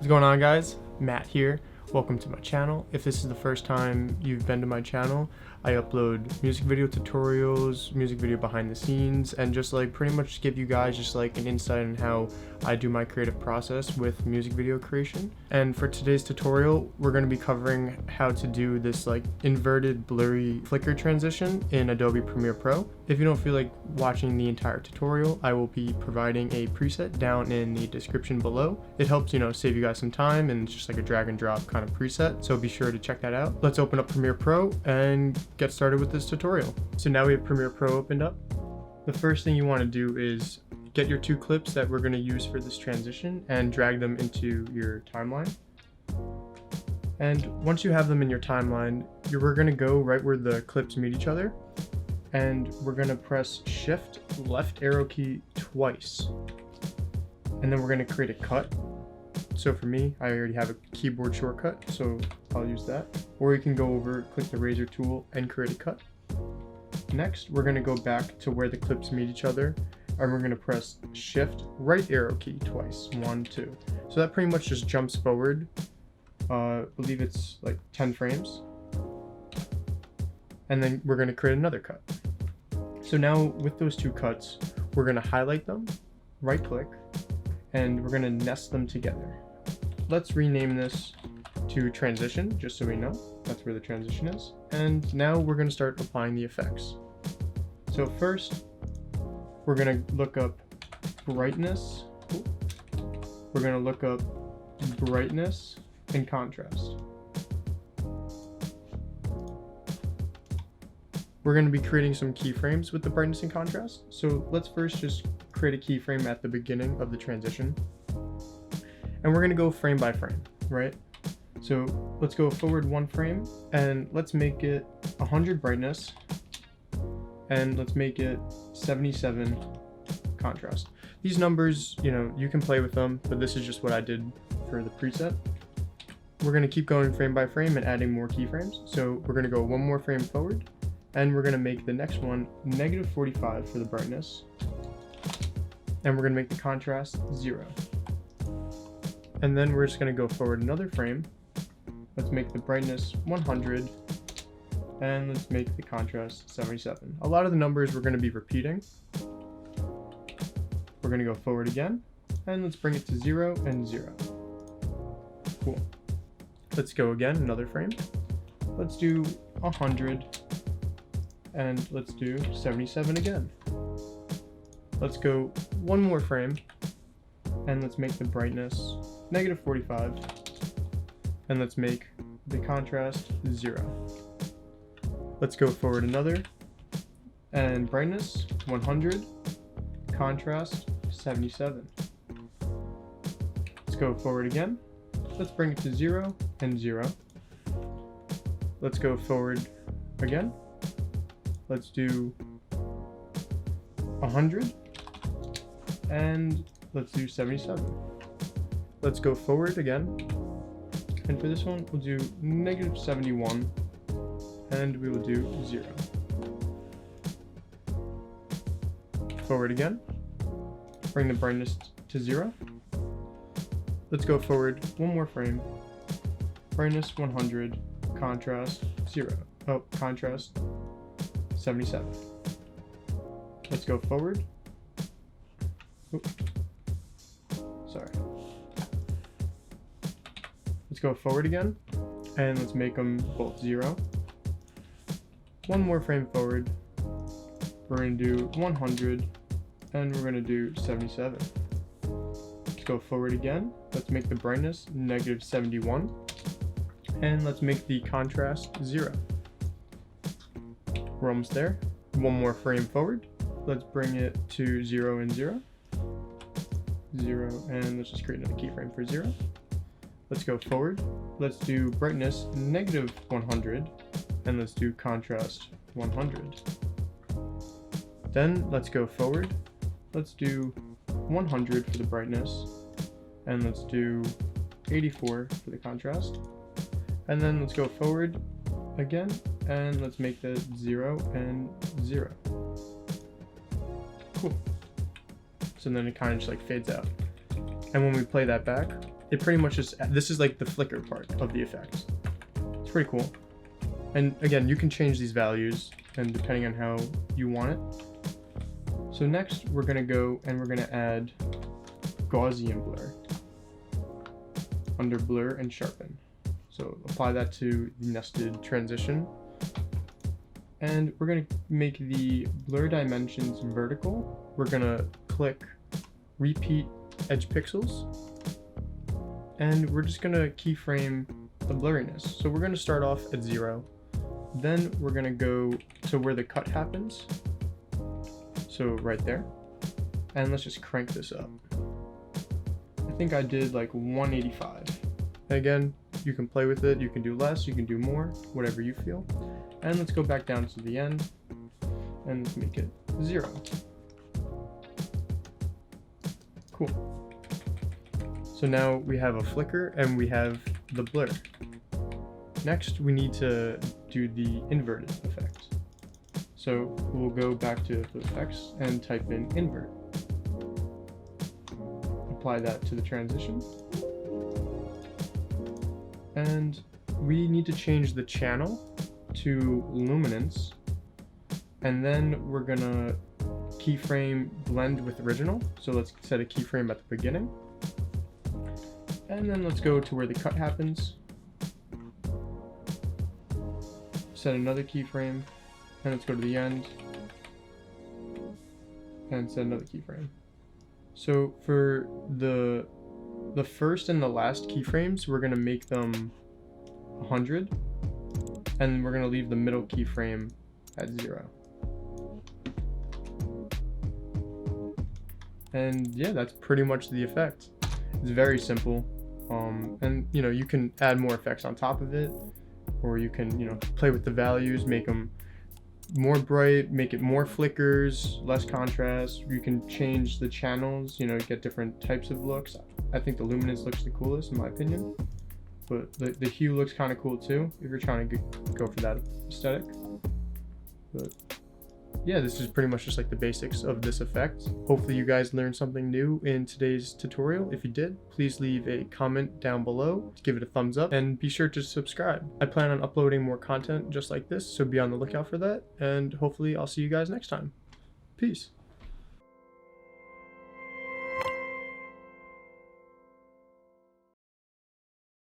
going on, guys? Matt here. Welcome to my channel. If this is the first time you've been to my channel, I upload music video tutorials, music video behind the scenes, and just like pretty much give you guys just like an insight on how I do my creative process with music video creation. And for today's tutorial, we're going to be covering how to do this like inverted blurry flicker transition in Adobe Premiere Pro. If you don't feel like watching the entire tutorial, I will be providing a preset down in the description below. It helps, save you guys some time, and it's just like a drag and drop kind of preset, so be sure to check that out. Let's open up Premiere Pro and get started with this tutorial. So now we have Premiere Pro opened up. The first thing you want to do is get your two clips that we're going to use for this transition and drag them into your timeline. And once you have them in your timeline, we're going to go right where the clips meet each other, and we're going to press Shift left arrow key twice, and then we're going to create a cut. So for me, I already have a keyboard shortcut, so I'll use that. Or you can go over, click the razor tool, and create a cut. Next, we're going to go back to where the clips meet each other, and we're going to press Shift right arrow key twice, 1, 2. So that pretty much just jumps forward. I believe it's like 10 frames. And then we're going to create another cut. So now with those two cuts, we're going to highlight them, right click, and we're going to nest them together. Let's rename this to transition, just so we know that's where the transition is. And now we're going to start applying the effects. So first, we're going to look up brightness. We're going to look up brightness and contrast. We're going to be creating some keyframes with the brightness and contrast. So let's first just create a keyframe at the beginning of the transition. And we're going to go frame by frame, right? So let's go forward 1 frame, and let's make it 100 brightness, and let's make it 77 contrast. These numbers, you can play with them, but this is just what I did for the preset. We're going to keep going frame by frame and adding more keyframes. So we're going to go 1 more frame forward, and we're going to make the next one -45 for the brightness, and we're going to make the contrast 0. And then we're just going to go forward another frame. Let's make the brightness 100, and let's make the contrast 77. A lot of the numbers we're going to be repeating. We're going to go forward again, and let's bring it to 0 and 0. Cool. Let's go again, another frame. Let's do 100, and let's do 77 again. Let's go 1 more frame, and let's make the brightness -45, and let's make the contrast 0. Let's go forward another, and brightness 100, contrast 77. Let's go forward again. Let's bring it to 0 and 0. Let's go forward again. Let's do 100, and let's do 77. Let's go forward again, and for this one we'll do -71, and we will do 0. Forward again, bring the brightness to 0. Let's go forward 1 more frame, brightness 100, contrast 0. Oh, contrast 77. Let's go forward. Oops. Sorry. Let's go forward again, and let's make them both 0. 1 more frame forward. We're going to do 100, and we're going to do 77. Let's go forward again. Let's make the brightness -71, and let's make the contrast 0. We're almost there. 1 more frame forward. Let's bring it to 0 and 0. 0, and let's just create another keyframe for 0. Let's go forward. Let's do brightness -100, and let's do contrast 100. Then let's go forward. Let's do 100 for the brightness, and let's do 84 for the contrast. And then let's go forward again, and let's make that 0 and 0. Cool. So then it kind of just like fades out. And when we play that back, it pretty much just, this is like the flicker part of the effect. It's pretty cool. And again, you can change these values and depending on how you want it. So next we're gonna go and we're gonna add Gaussian blur under blur and sharpen. So apply that to the nested transition. And we're gonna make the blur dimensions vertical. We're gonna click repeat edge pixels. And we're just gonna keyframe the blurriness. So we're gonna start off at 0. Then we're gonna go to where the cut happens. So right there. And let's just crank this up. I think I did like 185. Again, you can play with it, you can do less, you can do more, whatever you feel. And let's go back down to the end and let's make it 0. Cool. So now we have a flicker and we have the blur. Next, we need to do the inverted effect. So we'll go back to the effects and type in invert. Apply that to the transition. And we need to change the channel to luminance. And then we're gonna keyframe blend with original. So let's set a keyframe at the beginning. And then let's go to where the cut happens. Set another keyframe, and let's go to the end and set another keyframe. So for the first and the last keyframes, we're gonna make them 100, and we're gonna leave the middle keyframe at 0. And yeah, that's pretty much the effect. It's very simple, and you know, you can add more effects on top of it. Or you can, you know, play with the values, make them more bright, make it more flickers, less contrast. You can change the channels, you know, get different types of looks. I think the luminance looks the coolest in my opinion, but the hue looks kind of cool too if you're trying to go for that aesthetic. But yeah, this is pretty much just like the basics of this effect. Hopefully you guys learned something new in today's tutorial. If you did, please leave a comment down below, give it a thumbs up, and be sure to subscribe. I plan on uploading more content just like this, so be on the lookout for that, and hopefully I'll see you guys next time. Peace.